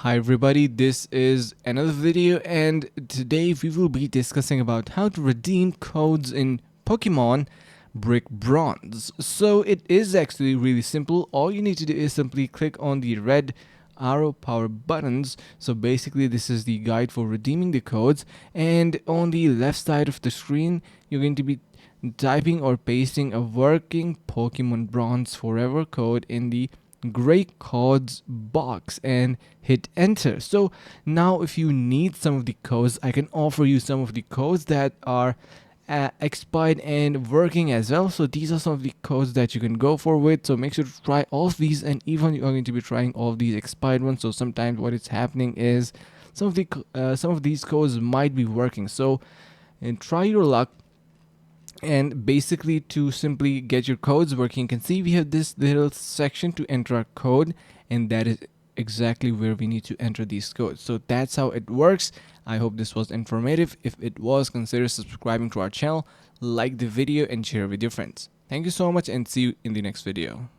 Hi everybody, this is another video and today we will be discussing about how to redeem codes in Pokemon Brick Bronze. So it is actually really simple. All you need to do is simply click on the red arrow power buttons. So basically this is the guide for redeeming the codes, and on the left side of the screen you're going to be typing or pasting a working Pokemon Bronze Forever code in the gray codes box and hit enter. So now if you need some of the codes, I can offer you some of the codes that are expired and working as well. So these are some of the codes that you can go for with. So make sure to try all of these, and even you are going to be trying all of these expired ones. So sometimes what is happening is some of these codes might be working. So and try your luck. And basically, to simply get your codes working, you can see we have this little section to enter our code, and that is exactly where we need to enter these codes. So that's how it works. I hope this was informative. If it was, consider subscribing to our channel, like the video, and share with your friends. Thank you so much, and see you in the next video.